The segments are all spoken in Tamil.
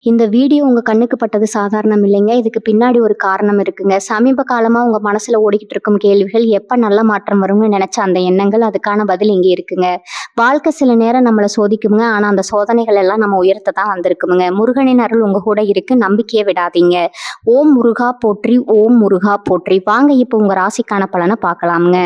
இந்த வீடியோ உங்க கண்ணுக்கு பட்டது சாதாரணம் இல்லைங்க. இதுக்கு பின்னாடி ஒரு காரணம் இருக்குங்க. சமீப காலமா உங்க மனசுல ஓடிக்கிட்டு இருக்கும் கேள்விகள், எப்ப நல்ல மாற்றம் வரும்னு நினைச்ச அந்த எண்ணங்கள், அதுக்கான பதில் இங்க இருக்குங்க. வாழ்க்கை சில நேரம் நம்மள சோதிக்குங்க. ஆனா அந்த சோதனைகள் எல்லாம் நம்ம உயர்த்த தான் வந்திருக்குமுங்க. முருகனின் அருள் உங்க கூட இருக்கு. நம்பிக்கையை விடாதீங்க. ஓம் முருகா போற்றி, ஓம் முருகா போற்றி. வாங்க இப்போ உங்க ராசிக்கான பலனை பார்க்கலாமுங்க.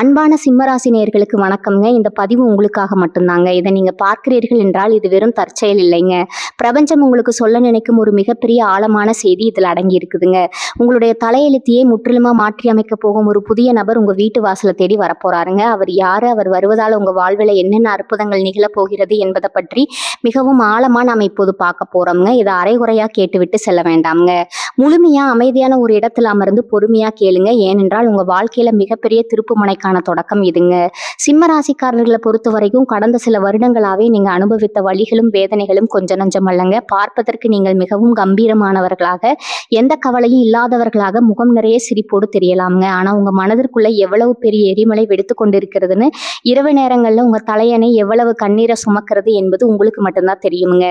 அன்பான சிம்மராசி நேயர்களுக்கு வணக்கம்ங்க. இந்த பதிவு உங்களுக்காக மட்டும்தாங்க. இதை நீங்க பார்க்கிறீர்கள் என்றால் இது வெறும் தற்செயல் இல்லைங்க. பிரபஞ்சம் உங்களுக்கு சொல்ல நினைக்கும் ஒரு மிகப்பெரிய ஆழமான செய்தி இதில் அடங்கி இருக்குதுங்க. உங்களுடைய தலையெழுத்தையே முற்றிலுமா மாற்றி அமைக்க போகும் ஒரு புதிய நபர் உங்க வீட்டு வாசலை தேடி வரப்போறாருங்க. அவர் யாரு, அவர் வருவதால் உங்க வாழ்வில் என்னென்ன அற்புதங்கள் நிகழ போகிறது என்பதை பற்றி மிகவும் ஆழமா நாம இப்போது பார்க்க போறோம்ங்க. இதை அரைகுறையா கேட்டுவிட்டு செல்ல வேண்டாம்ங்க. முழுமையா அமைதியான ஒரு இடத்துல அமர்ந்து பொறுமையா கேளுங்க. ஏனென்றால் உங்க வாழ்க்கையில மிகப்பெரிய திருப்பு முனைக்கான தொடக்கம் இதுங்க. சிம்ம ராசிக்காரர்களை பொறுத்த வரைக்கும் கடந்த சில வருடங்களாவே நீங்க அனுபவித்த வலிகளும் வேதனைகளும் கொஞ்சம் நஞ்சம் அல்லங்க. பார்ப்பதற்கு நீங்கள் மிகவும் கம்பீரமானவர்களாக, எந்த கவலையும் இல்லாதவர்களாக, முகம் நிறைய சிரிப்போடு தெரியலாம்ங்க. ஆனா உங்க மனதிற்குள்ள எவ்வளவு பெரிய எரிமலை வெடித்து கொண்டிருக்கிறதுன்னு, இரவு நேரங்கள்ல உங்க தலையணை எவ்வளவு கண்ணீரை சுமக்கிறது என்பது உங்களுக்கு மட்டும்தான் தெரியுங்க.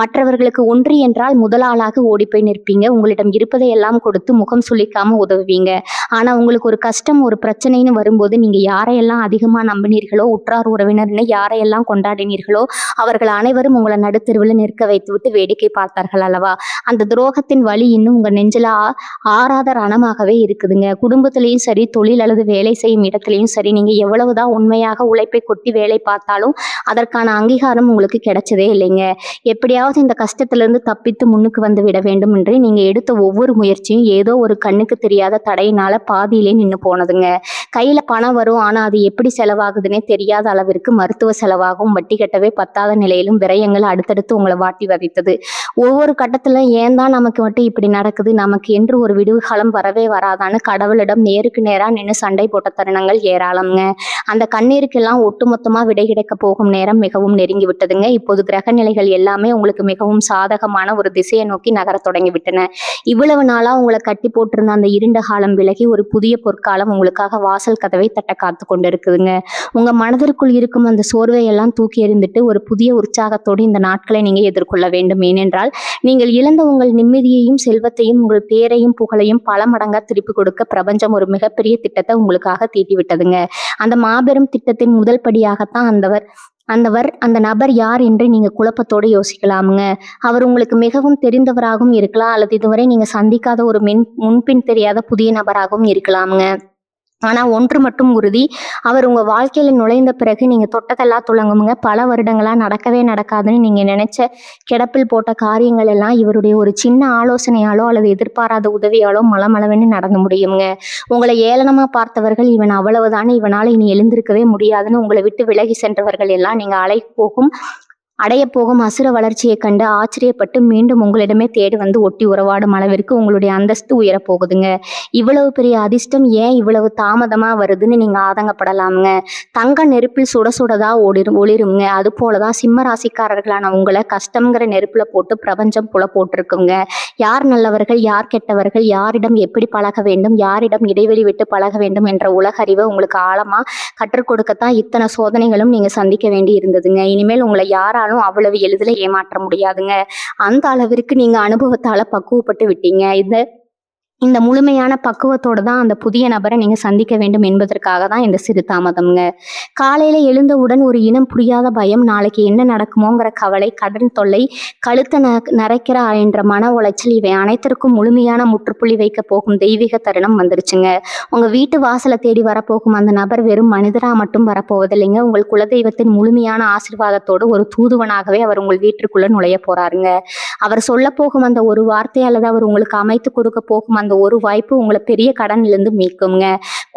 மற்றவர்களுக்கு ஒன்று என்றால் முதல் ஆளாக ஓடி போய் நிற்பீங்க. உங்களிடம் இருப்பதை எல்லாம் கொடுத்து முகம் சுளிக்காம உதவுவீங்க. ஆனா உங்களுக்கு ஒரு கஷ்டம், ஒரு பிரச்சனைன்னு வரும்போது நீங்க யாரையெல்லாம் அதிகமா நம்பினீர்களோ, உற்றார் உறவினர்னு யாரையெல்லாம் கொண்டாடினீர்களோ, அவர்கள் அனைவரும் உங்களை நடுத்தெருவில் நிற்க வைத்துவிட்டு வேடிக்கை பார்த்தார்கள் அல்லவா? அந்த துரோகத்தின் வலி இன்னும் உங்க நெஞ்சில ஆறாத ரணமாகவே இருக்குதுங்க. குடும்பத்திலையும் சரி, தொழில் அல்லது வேலை செய்யும் இடத்துலையும் சரி, நீங்க எவ்வளவுதான் உண்மையாக உழைப்பை கொட்டி வேலை பார்த்தாலும் அதற்கான அங்கீகாரம் உங்களுக்கு கிடைச்சதே இல்லைங்க. எப்படியாவது இந்த கஷ்டத்திலிருந்து தப்பித்து முன்னுக்கு வந்து விட வேண்டும் என்று நீங்க எடுத்த ஒவ்வொரு முயற்சியும் ஏதோ ஒரு கண்ணுக்கு தெரியாத தடையினால பாதியிலே நின்று போனதுங்க. கையில பணம் வரும், ஆனா அது எப்படி செலவாகுதுன்னே தெரியாத அளவிற்கு மருத்துவ செலவாகவும், வட்டி கட்டவே பத்தாத நிலையிலும் விரயங்கள் அடுத்தடுத்து உங்களை வாட்டி வதைத்தது. ஒவ்வொரு கட்டத்துல ஏன் தான் நமக்கு மட்டும் இப்படி நடக்குது, நமக்கு என்று ஒரு விடுவு காலம் வரவே வராதான்னு கடவுளிடம் நேருக்கு நேரா நின்று சண்டை போட்ட தருணங்கள் ஏராளம்ங்க. அந்த கண்ணீருக்கெல்லாம் ஒட்டுமொத்தமா விடை கிடைக்க போகும் நேரம் மிகவும் நெருங்கி விட்டதுங்க. இப்போது கிரக நிலைகள் எல்லாமே உங்களுக்கு மிகவும் சாதகமான ஒரு திசையை நோக்கி நகர தொடங்கி விட்டன. இவ்வளவு நாளா உங்களை கட்டி போட்டிருந்த அந்த இருண்ட காலம் விலகி ஒரு புதிய பொற்காலம் உங்களுக்காக வாசல் கதவை தட்ட காத்து கொண்டு இருக்குதுங்க. உங்க மனதிற்குள் இருக்கும் அந்த சோர்வை எல்லாம் தூக்கி எறிந்துட்டு ஒரு புதிய உற்சாகத்தோடு இந்த நாட்களை நீங்க எதிர்கொள்ள வேண்டும். ஏனென்றால் நீங்கள் இழந்த உங்கள் நிம்மதியையும், செல்வத்தையும், உங்கள் பேரையும், புகழையும் பல மடங்கா திருப்பி கொடுக்க பிரபஞ்சம் ஒரு மிகப்பெரிய திட்டத்தை உங்களுக்காக தீட்டி விட்டதுங்க. அந்த மாபெரும் திட்டத்தின் முதல் படியாகத்தான் அந்த நபர் யார் என்று நீங்க குழப்பத்தோடு யோசிக்கலாமுங்க. அவர் உங்களுக்கு மிகவும் தெரிந்தவராகவும் இருக்கலாம், அல்லது இதுவரை நீங்க சந்திக்காத ஒரு முன்பின் தெரியாத புதிய நபராகவும் இருக்கலாமுங்க. ஆனா ஒன்று மட்டும் உறுதி, அவர் உங்க வாழ்க்கையில நுழைந்த பிறகு நீங்க தொட்டதெல்லாம் துளங்குமுங்க. பல வருடங்களா நடக்கவே நடக்காதுன்னு நீங்க நினைச்ச கிடப்பில் போட்ட காரியங்கள் எல்லாம் இவருடைய ஒரு சின்ன ஆலோசனையாலோ அல்லது எதிர்பாராத உதவியாலோ மளமளவென்னு நடந்து முடியுங்க. உங்களை ஏளனமா பார்த்தவர்கள், இவன் அவ்வளவுதானே, இவனால இனி எழுந்திருக்கவே முடியாதுன்னு உங்களை விட்டு விலகி சென்றவர்கள் எல்லாம் நீங்க அடைய போகும் அசுர வளர்ச்சியை கண்டு ஆச்சரியப்பட்டு மீண்டும் உங்களிடமே தேடி வந்து ஒட்டி உறவாடும் அளவிற்கு உங்களுடைய அந்தஸ்து உயரப்போகுதுங்க. இவ்வளவு பெரிய அதிர்ஷ்டம் ஏன் இவ்வளவு தாமதமா வருதுன்னு நீங்க ஆதங்கப்படலாமுங்க. தங்க நெருப்பில் சுட சுடதா ஒளிருங்க. அது போலதான் சிம்ம ராசிக்காரர்களான உங்களை கஷ்டம்ங்கிற நெருப்புல போட்டு பிரபஞ்சம் புல போட்டிருக்குங்க. யார் நல்லவர்கள், யார் கெட்டவர்கள், யாரிடம் எப்படி பழக வேண்டும், யாரிடம் இடைவெளி விட்டு பழக வேண்டும் என்ற உலக அறிவை உங்களுக்கு ஆழமா கற்றுக் கொடுக்கத்தான் இத்தனை சோதனைகளும் நீங்க சந்திக்க வேண்டி இருந்ததுங்க. இனிமேல் உங்களை யாராலும் அவ்வளவு எளிதில் ஏமாற்ற முடியாதுங்க. அந்த அளவிற்கு நீங்க அனுபவத்தால பக்குவப்பட்டு விட்டீங்க. இந்த முழுமையான பக்குவத்தோடு தான் அந்த புதிய நபரை நீங்க சந்திக்க வேண்டும் என்பதற்காக தான் இந்த சிறு தாமதம்ங்க. காலையில எழுந்தவுடன் ஒரு இனம் புரியாத பயம், நாளைக்கு என்ன நடக்குமோங்கிற கவலை, கடன் தொல்லை, கழுத்தை நரைக்கிற என்ற மன உளைச்சல், இவை அனைத்திற்கும் முழுமையான முற்றுப்புள்ளி வைக்க போகும் தெய்வீக தருணம் வந்துருச்சுங்க. உங்க வீட்டு வாசலை தேடி வரப்போகும் அந்த நபர் வெறும் மனிதரா மட்டும் வரப்போவதில்லைங்க. உங்கள் குலதெய்வத்தின் முழுமையான ஆசீர்வாதத்தோடு ஒரு தூதுவனாகவே அவர் உங்கள் வீட்டிற்குள்ள நுழைய போறாருங்க. அவர் சொல்ல போகும் அந்த ஒரு வார்த்தை அல்லது அவர் உங்களுக்கு அமைத்து கொடுக்க போகும் அந்த ஒரு வாய்ப்பு உங்களை பெரிய கடனிலிருந்து மீட்குங்க.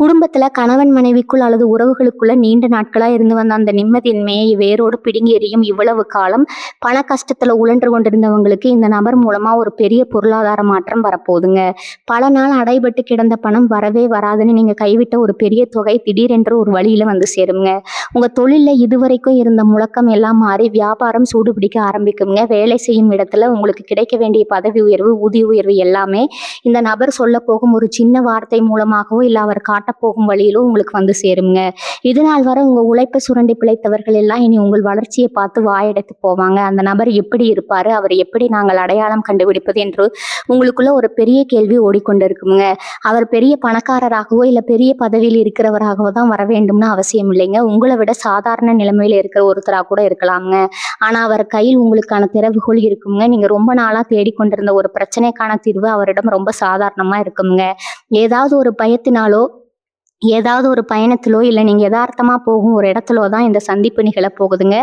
குடும்பத்துல கணவன் மனைவிக்குள் அல்லது உறவுகளுக்குள்ள நீண்ட நாட்களா இருந்து வந்த அந்த நிம்மதியின்மையை வேரோடு பிடுங்கி எறியும் இவ்வளவு காலம் பண கஷ்டத்துல உழன்று கொண்டிருந்தவங்களுக்கு இந்த நபர் மூலமா ஒரு பெரிய பொருளாதார மாற்றம் வரப்போகுதுங்க. பல நாள் அடைபட்டு கிடந்த பணம் வரவே வராதுன்னு நீங்க கைவிட்ட ஒரு பெரிய தொகை திடீரென்று ஒரு வழியில வந்து சேருங்க. உங்க தொழில்ல இதுவரைக்கும் இருந்த முழக்கம் எல்லாம் மாறி வியாபாரம் சூடுபிடிக்க ஆரம்பிக்குங்க. வேலை செய்யும் இடத்துல உங்களுக்கு கிடைக்க வேண்டிய பதவி உயர்வு, ஊதிய உயர்வு எல்லாமே இந்த நபர் சொல்லப் போகும் ஒரு சின்ன வார்த்தை மூலமாகவோ இல்ல அவர் காட்டப் போகும் வழியிலோ உங்களுக்கு வந்து சேருங்க. இதுநாள் வரை உங்க உழைப்பை சுரண்டி பிழைத்தவர்கள் எல்லாம் இனி உங்கள் வளர்ச்சியை பார்த்து வாயடைத்து போவாங்க. அந்த நபர் எப்படி இருப்பாரு, அவர் எப்படி நாங்கள் அடையாளம் கண்டுபிடிப்பது என்று உங்களுக்குள்ள ஒரு பெரிய கேள்வி ஓடிக்கொண்டிருக்குங்க. அவர் பெரிய பணக்காரராகவோ இல்ல பெரிய பதவியில் இருக்கிறவராகவோ தான் வர வேண்டும்னு அவசியம் இல்லைங்க. உங்களை விட சாதாரண நிலைமையில இருக்கிற ஒருத்தரா கூட இருக்கலாம்ங்க. ஆனா அவர் கையில் உங்களுக்கான திறவுகோல் இருக்குங்க. நீங்க ரொம்ப நாளா தேடிக்கொண்டிருந்த ஒரு பிரச்சனைக்கான தீர்வு அவரிடம் ரொம்ப சாதாரணமா இருக்குங்க. ஏதாவது ஒரு பயத்தினாலோ ஏதாவது ஒரு பயணத்திலோ இல்ல நீங்க யதார்த்தமா போகும் ஒரு இடத்திலோ தான் இந்த சந்திப்பு நிகழப் போகுதுங்க.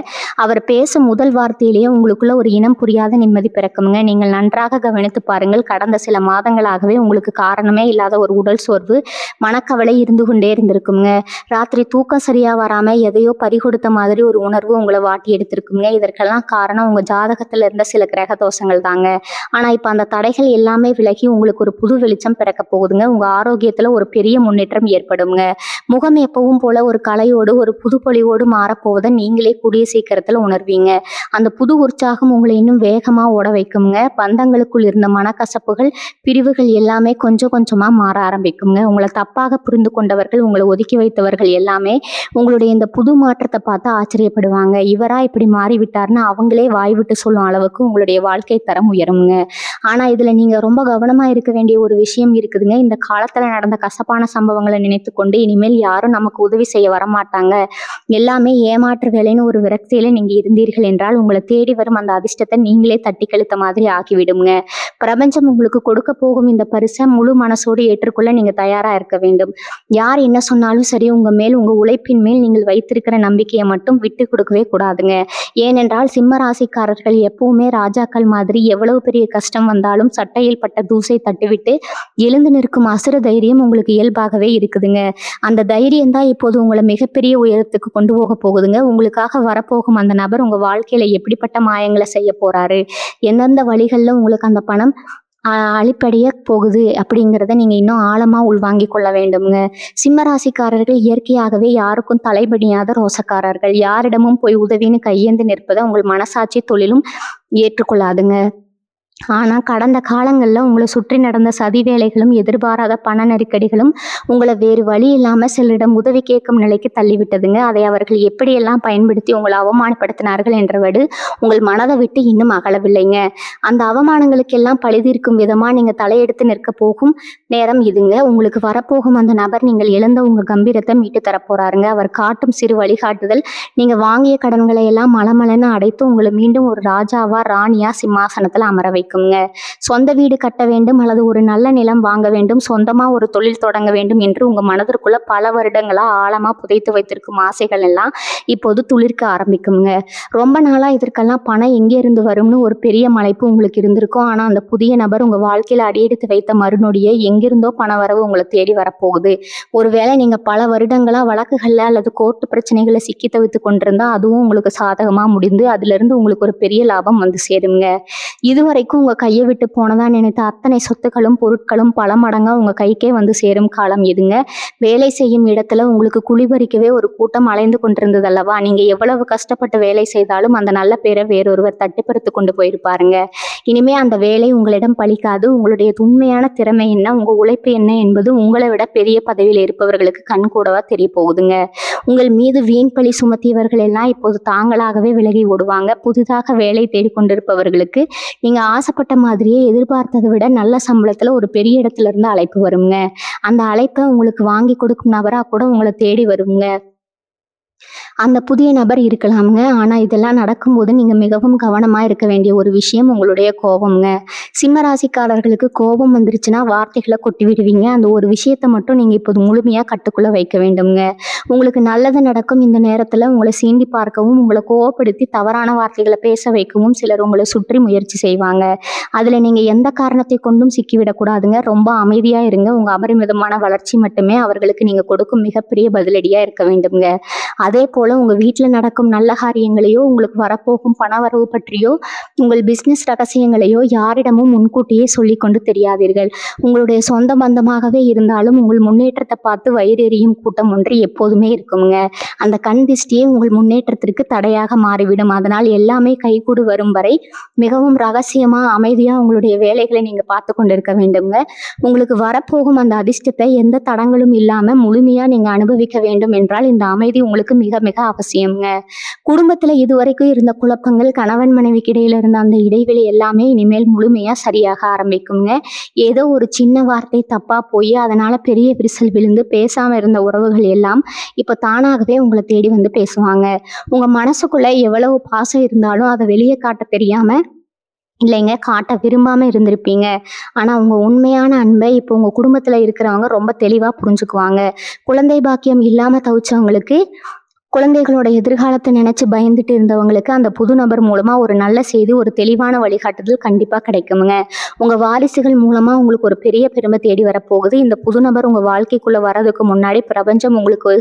அவர் பேசும் முதல் வார்த்தையிலேயே உங்களுக்குள்ள ஒரு இனம் புரியாத நிம்மதி பிறக்குங்க. நீங்கள் நன்றாக கவனித்து பாருங்கள். கடந்த சில மாதங்களாகவே உங்களுக்கு காரணமே இல்லாத ஒரு உடல் சோர்வு, மனக்கவலை இருந்து கொண்டே இருந்திருக்குங்க. ராத்திரி தூக்கம் சரியா வராம எதையோ பறிகொடுத்த மாதிரி ஒரு உணர்வு உங்களை வாட்டி எடுத்திருக்குங்க. இதற்கெல்லாம் காரணம் உங்க ஜாதகத்துல இருந்த சில கிரக தோஷங்கள் தாங்க. ஆனா இப்ப அந்த தடைகள் எல்லாமே விலகி உங்களுக்கு ஒரு புது வெளிச்சம் பிறக்க போகுதுங்க. உங்க ஆரோக்கியத்துல ஒரு பெரிய முன்னேற்றம் ஏற்படும். முகம் எப்பவும் போல ஒரு கலையோடு ஒரு புது பொலிவோடு மாறப்போவதை நீங்களே கூடிய சீக்கிரத்துல உணர்வீங்க. அந்த புது உற்சாகம் உங்களை இன்னும் வேகமா ஓட வைக்குங்க. பந்தங்களுக்குள் இருந்த மனக்கசப்புகள், பிரிவுகள் எல்லாமே கொஞ்சம் கொஞ்சமா மாற ஆரம்பிக்குங்க. உங்களை தப்பாக புரிந்து கொண்டவர்கள், உங்களை ஒதுக்கி வைத்தவர்கள் எல்லாமே உங்களுடைய இந்த புது மாற்றத்தை பார்த்து ஆச்சரியப்படுவாங்க. இவரா இப்படி மாறிவிட்டார்னு அவங்களே வாய் விட்டு சொல்லும் அளவுக்கு உங்களுடைய வாழ்க்கை தரம் உயருங்க. ஆனா இதுல நீங்க ரொம்ப கவனமா இருக்க வேண்டிய ஒரு விஷயம் இருக்குதுங்க. இந்த காலத்துல நடந்த கசப்பான சம்பவங்களை நினைத்து கொண்டு இனிமேல் யாரும் நமக்கு உதவி செய்ய வரமாட்டாங்க, எல்லாமே ஏமாற்று வேலைன்னு ஒரு விரக்தியில நீங்க இருந்தீர்கள் என்றால் உங்களை தேடி வரும் அந்த அதிர்ஷ்டத்தை நீங்களே தட்டி கழித்த மாதிரி ஆக்கிவிடுங்க. பிரபஞ்சம் உங்களுக்கு கொடுக்க போகும் இந்த பரிசை முழு மனசோடு ஏற்றுக்கொள்ள நீங்க தயாரா இருக்க வேண்டும். யார் என்ன சொன்னாலும் சரி, உங்க மேல் உங்க உழைப்பின் மேல் நீங்கள் வைத்திருக்கிற நம்பிக்கையை மட்டும் விட்டு கொடுக்கவே கூடாதுங்க. ஏனென்றால் சிம்ம ராசிக்காரர்கள் எப்பவுமே ராஜாக்கள் மாதிரி எவ்வளவு பெரிய கஷ்டம் வந்தாலும் சட்டையில் பட்ட தூசை தட்டிவிட்டு எழுந்து நிற்கும் அசுர தைரியம் உங்களுக்கு இயல்பாகவே இருக்குதுங்க. அந்த தைரியம் தான் இப்போது உங்களை மிகப்பெரிய உயரத்துக்கு கொண்டு போக போகுதுங்க. உங்களுக்காக வரப்போகும் அந்த நபர் உங்க வாழ்க்கையில எப்படிப்பட்ட மாயங்களை செய்ய போறாரு, எந்தெந்த வழிகள்ல உங்களுக்கு அந்த பணம் அழிப்படைய போகுது அப்படிங்கிறத நீங்க இன்னும் ஆழமா உள்வாங்கிக் கொள்ள வேண்டும்ங்க. சிம்மராசிக்காரர்கள் இயற்கையாகவே யாருக்கும் தலைபடியாத ரோசக்காரர்கள். யாரிடமும் போய் உதவின்னு கையேந்து நிற்பதை உங்கள் மனசாட்சி தொழிலும் ஏற்றுக்கொள்ளாதுங்க. ஆனா கடந்த காலங்கள்ல உங்களை சுற்றி நடந்த சதி வேலைகளும் எதிர்பாராத பண நெருக்கடிகளும் உங்களை வேறு வழி இல்லாம சிலரிடம் உதவி கேட்கும் நிலைக்கு தள்ளிவிட்டதுங்க. அதை அவர்கள் எப்படியெல்லாம் பயன்படுத்தி உங்களை அவமானப்படுத்தினார்கள் என்றவடு உங்கள் மனதை விட்டு இன்னும் அகலவில்லைங்க. அந்த அவமானங்களுக்கெல்லாம் பழிதீர்க்கும் விதமா நீங்க தலையெடுத்து நிற்க போகும் நேரம் இதுங்க. உங்களுக்கு வரப்போகும் அந்த நபர் நீங்கள் இழந்த உங்க கம்பீரத்தை மீட்டு தரப்போறாருங்க. அவர் காட்டும் சிறு வழிகாட்டுதல் நீங்க வாங்கிய கடன்களை எல்லாம் மலமலன்னு அடைத்து உங்களை மீண்டும் ஒரு ராஜாவா ராணியா சிம்மாசனத்துல அமர வைக்குங்க. சொந்த வீடு கட்ட வேண்டும் அல்லது ஒரு நல்ல நிலம் வாங்க வேண்டும், சொந்தமா ஒரு தொழில் தொடங்க வேண்டும் என்று உங்க மனதிற்குள்ள பல வருடங்களா ஆழமா புதைத்து வைத்திருக்கும் ஆசைகள் எல்லாம் இப்போது துளிர்க்க ஆரம்பிக்குங்க. ரொம்ப நாளா இதற்கெல்லாம் பணம் எங்கே இருந்து வரும்னு ஒரு பெரிய மலைப்பு உங்களுக்கு இருந்திருக்கும். ஆனா அந்த புதிய நபர் உங்க வாழ்க்கையில அடியெடுத்து வைத்த மறுநொடியே எங்கிருந்தோ பண வரவு உங்களை தேடி வரப்போகுது. ஒருவேளை நீங்க பல வருடங்களா வழக்குகள்ல அல்லது கோர்ட்டு பிரச்சனைகளை சிக்கி தவித்து கொண்டிருந்தா அதுவும் உங்களுக்கு சாதகமா முடிந்து அதுல இருந்து உங்களுக்கு ஒரு பெரிய லாபம் வந்து சேருங்க. இதுவரைக்கும் உங்க கையை விட்டு போனதா நினைத்த அத்தனை சொத்துக்களும் பொருட்களும் பல மடங்கா உங்க கைக்கே வந்து சேரும் காலம் இதுங்க. வேலை செய்யும் இடத்துல உங்களுக்கு குளிபறிக்கவே ஒரு கூட்டம் அலைந்து கொண்டிருந்தது அல்லவா? நீங்க எவ்வளவு கஷ்டப்பட்டு வேலை செய்தாலும் அந்த நல்ல பேரை வேறொருவர் தட்டிப்பறித்து கொண்டு போயிருப்பாருங்க. இனிமே அந்த வேலை உங்களிடம் பலிக்காது. உங்களுடைய உண்மையான திறமை என்ன, உங்க உழைப்பு என்ன என்பது உங்களை விட பெரிய பதவியில் இருப்பவர்களுக்கு கண்கூடவா தெரிய போகுதுங்க. உங்கள் மீது வீண் பழி சுமத்தியவர்கள் எல்லாம் இப்போது தாங்களாகவே விலகி ஓடுவாங்க. புதிதாக வேலை தேடிக்கொண்டிருப்பவர்களுக்கு நீங்க ஆசைப்பட்ட மாதிரியே எதிர்பார்த்ததை விட நல்ல சம்பளத்துல ஒரு பெரிய இடத்துல இருந்து அழைப்பு வருங்க. அந்த அழைப்பை உங்களுக்கு வாங்கி கொடுக்கும் நபரா கூட உங்களை தேடி வருங்க. அந்த புதிய நபர் இருக்கலாமுங்க. ஆனா இதெல்லாம் நடக்கும்போது நீங்க மிகவும் கவனமா இருக்க வேண்டிய ஒரு விஷயம் உங்களுடைய கோபம்ங்க. சிம்ம ராசிக்காரர்களுக்கு கோபம் வந்துருச்சுன்னா வார்த்தைகளை கொட்டி விடுவீங்க. அந்த ஒரு விஷயத்தை மட்டும் நீங்க இப்போது முழுமையா கட்டுக்குள்ள வைக்க வேண்டும்ங்க. உங்களுக்கு நல்லது நடக்கும் இந்த நேரத்துல உங்களை சீண்டி பார்க்கவும் உங்களை கோவப்படுத்தி தவறான வார்த்தைகளை பேச வைக்கவும் சிலர் உங்களை சுற்றி முயற்சி செய்வாங்க. அதுல நீங்க எந்த காரணத்தை கொண்டும் சிக்கிவிடக்கூடாதுங்க. ரொம்ப அமைதியா இருங்க. உங்க அபரிமிதமான வளர்ச்சி மட்டுமே அவர்களுக்கு நீங்க கொடுக்கும் மிகப்பெரிய பதிலடியா இருக்க வேண்டும்ங்க. அதே போல போல உங்க வீட்ல நடக்கும் நல்ல காரியங்களையோ, உங்களுக்கு வரப்போகும் பணவரவு பற்றியோ, உங்கள் பிசினஸ் ரகசியங்களையோ யாரிடமும் முன்கூட்டியே சொல்லிக்கொண்டு தெரியாதீர்கள். உங்களுடைய சொந்த பந்தமாகவே இருந்தாலும் உங்கள் முன்னேற்றத்தை பார்த்து வயிறெறியும் கூட்டம் ஒன்று எப்போதுமே இருக்குங்க. அந்த கண் திஷ்டியே உங்கள் முன்னேற்றத்திற்கு தடையாக மாறிவிடும். அதனால் எல்லாமே கைகூடி வரும் வரை மிகவும் ரகசியமா, அமைதியா உங்களுடைய வேலைகளை நீங்க பார்த்து கொண்டிருக்க வேண்டுங்க. உங்களுக்கு வரப்போகும் அந்த அதிர்ஷ்டத்தை எந்த தடங்களும் இல்லாம முழுமையா நீங்க அனுபவிக்க வேண்டும் என்றால் இந்த அமைதி உங்களுக்கு மிக மிக அவசியம்ங்க. குடும்பத்துல இதுவரைக்கும் இருந்த குழப்பங்கள், கணவன் மனைவிக்கு இடையில இருந்த அந்த இடைவெளி எல்லாமே இனிமேல் முழுமையா சரியாக ஆரம்பிக்குங்க. ஏதோ ஒரு சின்ன வார்த்தை தப்பா போய் அதனால பெரிய விரிசல் விழுந்து பேசாம இருந்த உறவுகள் எல்லாம் இப்ப தானாகவே உங்களை தேடி வந்து பேசுவாங்க. உங்க மனசுக்குள்ள எவ்வளவு பாசம் இருந்தாலும் அதை வெளியே காட்ட தெரியாம இல்லைங்க, காட்ட விரும்பாம இருந்திருப்பீங்க. ஆனா உங்க உண்மையான அன்பை இப்போ உங்க குடும்பத்துல இருக்கிறவங்க ரொம்ப தெளிவா புரிஞ்சுக்குவாங்க. குழந்தை பாக்கியம் இல்லாம தவிச்சவங்களுக்கு, குழந்தைகளோட எதிர்காலத்தை நினைச்சு பயந்துட்டு இருந்தவங்களுக்கு அந்த புது நபர் மூலமா ஒரு நல்ல செய்தி, ஒரு தெளிவான வழிகாட்டுதல் கண்டிப்பா கிடைக்குங்க. உங்க வாரிசுகள் மூலமா உங்களுக்கு ஒரு பெரிய பெருமை தேடி வரப்போகுது. இந்த புது நபர் உங்க வாழ்க்கைக்குள்ள வர்றதுக்கு முன்னாடி பிரபஞ்சம் உங்களுக்கு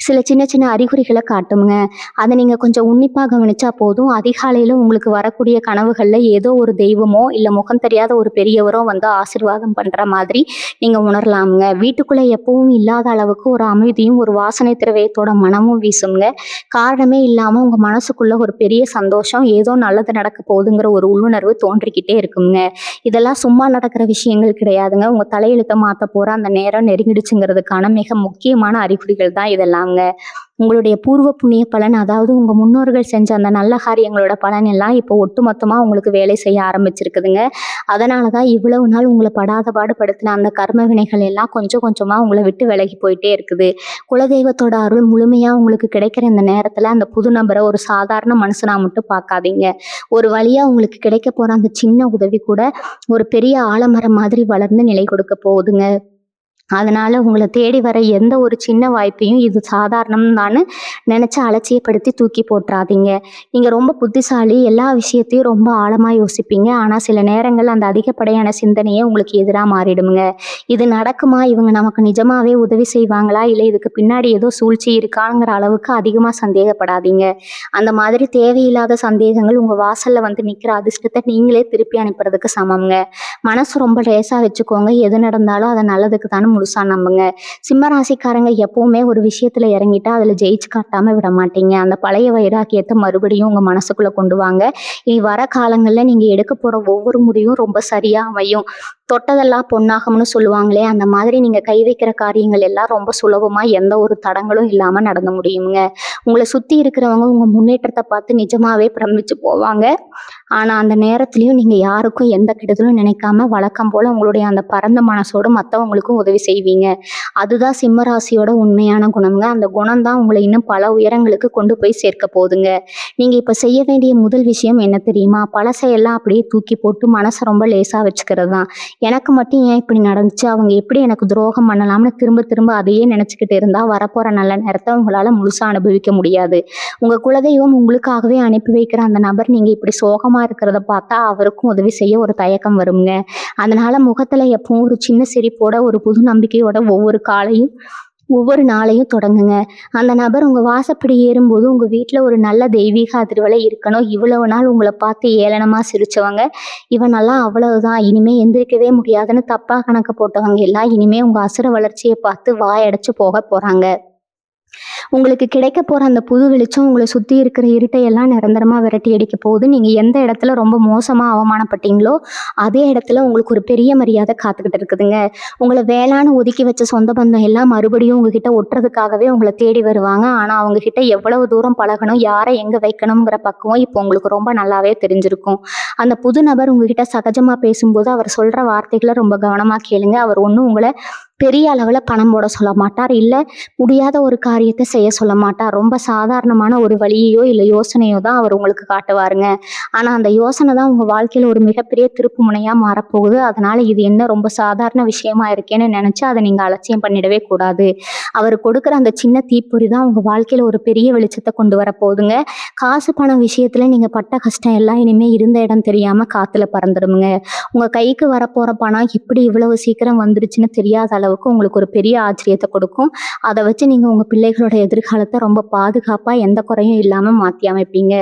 சில சின்ன சின்ன அறிகுறிகளை காட்டுங்க. அதை நீங்க கொஞ்சம் உன்னிப்பா கவனிச்சா போதும். அதிகாலையில உங்களுக்கு வரக்கூடிய கனவுகள்ல ஏதோ ஒரு தெய்வமோ இல்ல முகம் தெரியாத ஒரு பெரியவரோ வந்து ஆசீர்வாதம் பண்ற மாதிரி நீங்க உணரலாமுங்க. வீட்டுக்குள்ள எப்பவும் இல்லாத அளவுக்கு ஒரு அமைதியும் ஒரு வாசனை திரவியத்தோட மனமும் வீசுங்க. காரணமே இல்லாம உங்க மனசுக்குள்ள ஒரு பெரிய சந்தோஷம், ஏதோ நல்லது நடக்க போகுதுங்கிற ஒரு உள்ளுணர்வு தோன்றிக்கிட்டே இருக்குங்க. இதெல்லாம் சும்மா நடக்கிற விஷயங்கள் கிடையாதுங்க. உங்க தலையெழுத்தை மாத்த போற அந்த நேரம் நெருங்கிடுச்சுங்கிறதுக்கான மிக முக்கியமான அறிகுறிகள் தான் இதெல்லாம்ங்க. உங்களுடைய பூர்வ புண்ணிய பலன், அதாவது உங்க முன்னோர்கள் செஞ்ச அந்த நல்ல காரியங்களோட பலன் எல்லாம் இப்போ ஒட்டுமொத்தமா உங்களுக்கு வேலை செய்ய ஆரம்பிச்சிருக்குதுங்க. அதனாலதான் இவ்வளவு நாள் உங்களை படாத பாடுபடுத்தின அந்த கர்ம வினைகள் எல்லாம் கொஞ்சம் கொஞ்சமா உங்களை விட்டு விலகி போயிட்டே இருக்குது. குலதெய்வத்தோட அருள் முழுமையா உங்களுக்கு கிடைக்கிற இந்த நேரத்துல அந்த புது நபரை ஒரு சாதாரண மனுஷனா மட்டும் பார்க்காதீங்க. ஒரு வழியா உங்களுக்கு கிடைக்க போற அந்த சின்ன உதவி கூட ஒரு பெரிய ஆலமரம் மாதிரி வளர்ந்து நிலை கொடுக்க போகுதுங்க. அதனால உங்களை தேடி வர எந்த ஒரு சின்ன வாய்ப்பையும் இது சாதாரணம் தான்னு நினைச்சு அலட்சியப்படுத்தி தூக்கி போட்டுறாதீங்க. நீங்க ரொம்ப புத்திசாலி, எல்லா விஷயத்தையும் ரொம்ப ஆழமா யோசிப்பீங்க. ஆனா சில நேரங்கள் அந்த அதிகப்படியான சிந்தனையே உங்களுக்கு எதிராக மாறிடுங்க. இது நடக்குமா, இவங்க நமக்கு நிஜமாவே உதவி செய்வாங்களா, இல்லை இதுக்கு பின்னாடி ஏதோ சூழ்ச்சி இருக்காங்கிற அளவுக்கு அதிகமா சந்தேகப்படாதீங்க. அந்த மாதிரி தேவையில்லாத சந்தேகங்கள் உங்க வாசல்ல வந்து நிக்கிற அதிர்ஷ்டத்தை நீங்களே திருப்பி அனுப்புறதுக்கு சமம்ங்க. மனசு ரொம்ப லேசா வச்சுக்கோங்க. எது நடந்தாலும் அதை நல்லதுக்கு தானே முழுசா நம்புங்க. சிம்ம ராசிக்காரங்க எப்பவுமே ஒரு விஷயத்துல இறங்கிட்டா அதுல ஜெயிச்சு காட்டாம விட மாட்டீங்க. அந்த பழைய வைராக்கியத்தை மறுபடியும் உங்க மனசுக்குள்ள கொண்டு வாங்க. இனி வர காலங்கள்ல நீங்க எடுக்க போற ஒவ்வொரு முடிவும் ரொம்ப சரியா அமையும். தொட்டதெல்லாம் பொன்னாகும்னு சொல்லுவாங்களே, அந்த மாதிரி நீங்க கை வைக்கிற காரியங்கள் எல்லாம் ரொம்ப சுலபமா எந்த ஒரு தடங்களும் இல்லாம நடந்து முடியுங்க. உங்களை சுத்தி இருக்கிறவங்க உங்க முன்னேற்றத்தை பார்த்து நிஜமாவே பிரமிச்சு போவாங்க. ஆனா அந்த நேரத்திலயும் நீங்க யாருக்கும் எந்த கெடுதலும் நினைக்காம வழக்கம் போல உங்களுடைய அந்த பரந்த மனசோட மற்றவங்களுக்கும் உதவி செய்வீங்க. அதுதான் சிம்ம ராசியோட உண்மையான குணம்ங்க. அந்த குணம் தான் உங்களை இன்னும் பல உயரங்களுக்கு கொண்டு போய் சேர்க்க போகுதுங்க. நீங்க இப்ப செய்ய வேண்டிய முதல் விஷயம் என்ன தெரியுமா? பழசையெல்லாம் அப்படியே தூக்கி போட்டு மனசை ரொம்ப லேசா வச்சுக்கிறது தான். எனக்கு மட்டும் ஏன் இப்படி நடந்துச்சு, அவங்க எப்படி எனக்கு துரோகம் பண்ணலாம்னு திரும்ப திரும்ப அதையே நினைச்சுக்கிட்டு இருந்தா வரப்போற நல்ல நேரத்தை உங்களால முழுசா அனுபவிக்க முடியாது. உங்க குலதெய்வம் உங்களுக்காகவே அனுப்பி வைக்கிற அந்த நபர் நீங்க இப்படி சோகமா இருக்கிறத பார்த்தா அவருக்கும் உதவி செய்ய ஒரு தயக்கம் வருங்க. அதனால முகத்துல எப்பவும் ஒரு சின்ன சிரிப்போட, ஒரு புது நம்பிக்கையோட ஒவ்வொரு நாளையும் தொடங்குங்க. அந்த நபர் உங்க வாசப்படி ஏறும்போது உங்க வீட்டுல ஒரு நல்ல தெய்வீக அதிர்வலை இருக்கணும். இவ்வளவு நாள் உங்களை பார்த்து ஏளனமா சிரிச்சவங்க, இவனெல்லாம் அவ்வளவுதான், இனிமே எந்திரிக்கவே முடியாதுன்னு தப்பா கணக்கு போட்டவங்க எல்லாம் இனிமே உங்க அசுர வளர்ச்சியை பார்த்து வாயடைச்சு போக போறாங்க. உங்களுக்கு கிடைக்க போற அந்த புது வெளிச்சம் உங்களை சுத்தி இருக்கிற இருட்டையெல்லாம் நிரந்தரமா விரட்டி அடிக்க போகுது. நீங்க எந்த இடத்துல ரொம்ப மோசமா அவமானப்பட்டீங்களோ அதே இடத்துல உங்களுக்கு ஒரு பெரிய மரியாதை காத்துக்கிட்டு இருக்குதுங்க. உங்களை வேளான்னு ஒதுக்கி வச்ச சொந்த பந்தம் எல்லாம் மறுபடியும் உங்ககிட்ட ஒட்டுறதுக்காகவே உங்களை தேடி வருவாங்க. ஆனா அவங்க கிட்ட எவ்வளவு தூரம் பழகணும், யாரை எங்க வைக்கணுங்கிற பக்குவம் இப்போ உங்களுக்கு ரொம்ப நல்லாவே தெரிஞ்சிருக்கும். அந்த புது நபர் உங்ககிட்ட சகஜமா பேசும்போது அவர் சொல்ற வார்த்தைகளை ரொம்ப கவனமா கேளுங்க. அவர் ஒன்றும் உங்களை பெரிய அளவில் பணம் போட சொல்ல மாட்டார், இல்லை முடியாத ஒரு காரியத்தை செய்ய சொல்ல மாட்டார். ரொம்ப சாதாரணமான ஒரு வழியையோ இல்லை யோசனையோ தான் அவர் உங்களுக்கு காட்டுவாருங்க. ஆனால் அந்த யோசனை தான் உங்கள் வாழ்க்கையில் ஒரு மிகப்பெரிய திருப்பு முனையாக மாறப்போகுது. அதனால இது என்ன ரொம்ப சாதாரண விஷயமா இருக்கேன்னு நினச்சி அதை நீங்கள் அலட்சியம் பண்ணிடவே கூடாது. அவர் கொடுக்குற அந்த சின்ன தீப்பொறி தான் உங்கள் வாழ்க்கையில் ஒரு பெரிய வெளிச்சத்தை கொண்டு வரப்போகுதுங்க. காசு பணம் விஷயத்தில் நீங்கள் பட்ட கஷ்டம் எல்லாம் இனிமேல் இருந்த இடம் தெரியாமல் காற்றுல பறந்துடுங்க. உங்கள் கைக்கு வரப்போகிற பணம் இப்படி இவ்வளவு சீக்கிரம் வந்துருச்சுன்னு தெரியாத அளவுக்கு உங்களுக்கு ஒரு பெரிய ஆச்சரியத்தை கொடுக்கும். அதை வச்சு நீங்கள் உங்கள் பிள்ளைகளோட எதிர்காலத்தை ரொம்ப பாதுகாப்பா எந்த குறையும் இல்லாம மாத்தி அமைப்பீங்க.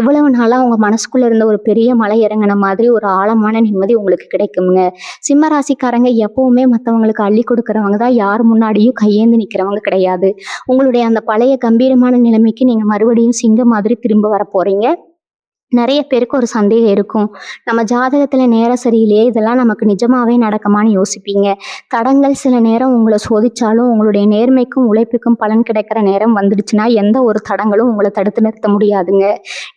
இவ்வளவு நாளா உங்க மனசுக்குள்ள இருந்த ஒரு பெரிய மலை இறங்குன மாதிரி ஒரு ஆழமான நிம்மதி உங்களுக்கு கிடைக்குங்க. சிம்ம ராசிக்காரங்க எப்பவுமே மத்தவங்களுக்கு அள்ளி கொடுக்கறவங்க தான், யார் முன்னாடியும் கையேந்தி நிக்கிறவங்க கிடையாது. உங்களுடைய அந்த பழைய கம்பீரமான நிலைமைக்கு நீங்க மறுபடியும் சிங்கம் மாதிரி திரும்ப வர போறீங்க. நிறைய பேருக்கு ஒரு சந்தேகம் இருக்கும். நம்ம ஜாதகத்துல நேரம் சரியில்லையே, இதெல்லாம் நமக்கு நிஜமாவே நடக்குமான்னு யோசிப்பீங்க. தடங்கள் சில நேரம் உங்களை சோதிச்சாலும் உங்களுடைய நேர்மைக்கும் உழைப்புக்கும் பலன் கிடைக்கிற நேரம் வந்துடுச்சுன்னா எந்த ஒரு தடங்களும் உங்களை தடுத்து நிறுத்த முடியாதுங்க.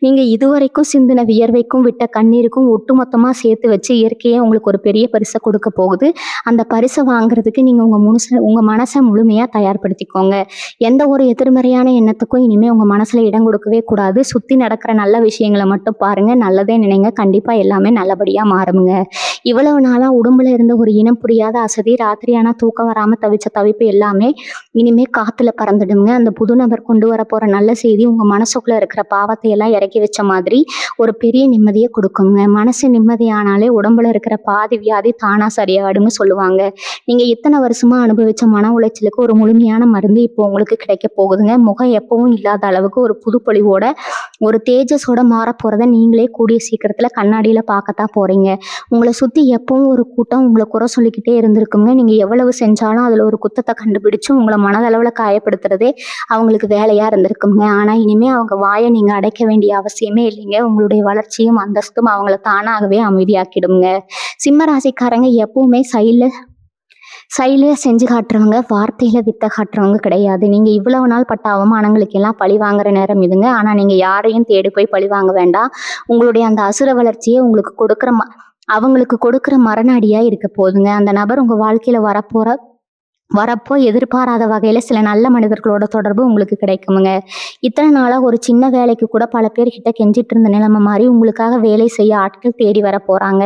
நீங்க இதுவரைக்கும் சிந்தின வியர்வைக்கும் விட்ட கண்ணீருக்கும் ஒட்டுமொத்தமா சேர்த்து வச்சு இயற்கையே உங்களுக்கு ஒரு பெரிய பரிசை கொடுக்க போகுது. அந்த பரிசை வாங்குறதுக்கு நீங்க உங்க மனசை முழுமையா தயார்படுத்திக்கோங்க. எந்த ஒரு எதிர்மறையான எண்ணத்துக்கும் இனிமே உங்க மனசுல இடம் கொடுக்கவே கூடாது. சுத்தி நடக்கிற நல்ல விஷயங்களை மட்டும் பாருங்க, நல்லதே நினைங்க, கண்டிப்பா எல்லாமே நல்லபடியா மாறுங்க. இவ்வளவு நாளா உடம்புல இருந்த ஒரு இனம் புரியாத அசதி, ராத்திரியானா தூக்கம் வராம தவிச்ச தவிப்பு எல்லாமே இனிமே காத்துல பறந்துடுங்க. அந்த புது நபர் கொண்டு வர போற நல்ல செய்தி உங்க மனசுக்குள்ள இருக்கிற பாவத்தை எல்லாம் இறக்கி வச்ச மாதிரி ஒரு பெரிய நிம்மதியை கொடுக்குங்க. மனசு நிம்மதியானாலே உடம்புல இருக்கிற பாதி வியாதி தானா சரியாயிடும்னு சொல்லுவாங்க. நீங்க இத்தனை வருஷமா அனுபவிச்ச மன உளைச்சலுக்கு ஒரு முழுமையான மருந்து இப்போ உங்களுக்கு கிடைக்க போகுதுங்க. முகம் எப்பவும் இல்லாத அளவுக்கு ஒரு புது பொலிவோட ஒரு தேஜஸோட மாற போறத நீங்களே கூடிய சீக்கிரத்துல கண்ணாடியில பார்க்கத்தான் போறீங்க. உங்களை சுத்தி எப்பவும் ஒரு கூட்டம் உங்களை குறை சொல்லிக்கிட்டே இருந்திருக்குங்க. நீங்க எவ்வளவு செஞ்சாலும் அதுல ஒரு குத்தத்தை கண்டுபிடிச்சு உங்களை மனதளவுல காயப்படுத்துறதே அவங்களுக்கு வேலையா இருந்திருக்குங்க. ஆனா இனிமே அவங்க வாயை நீங்க அடைக்க வேண்டிய அவசியமே இல்லைங்க. உங்களுடைய வளர்ச்சியும் அந்தஸ்தும் அவங்கள தானாகவே அமைதியாக்கிடுங்க. சிம்ம ராசிக்காரங்க எப்பவுமே செயல செஞ்சு காட்டுறவங்க, வார்த்தையில வித்த காட்டுறவங்க கிடையாது. நீங்க இவ்வளவு நாள் பட்ட அவமானங்களுக்கு எல்லாம் பழி வாங்குற நேரம் இதுங்க. ஆனா நீங்க யாரையும் தேடி போய் பழி வாங்க வேண்டாம். உங்களுடைய அந்த அசுர வளர்ச்சியை அவங்களுக்கு கொடுக்குற மரணஅடியா இருக்க போதுங்க. அந்த நபர் உங்க வாழ்க்கையில வரப்போ எதிர்பாராத வகையில சில நல்ல மனிதர்களோட தொடர்பு உங்களுக்கு கிடைக்குமுங்க. இத்தனை நாளா ஒரு சின்ன வேலைக்கு கூட பல பேர் கிட்ட கெஞ்சிட்டு இருந்த நிலைமை மாதிரி உங்களுக்காக வேலை செய்ய ஆட்கள் தேடி வர போறாங்க.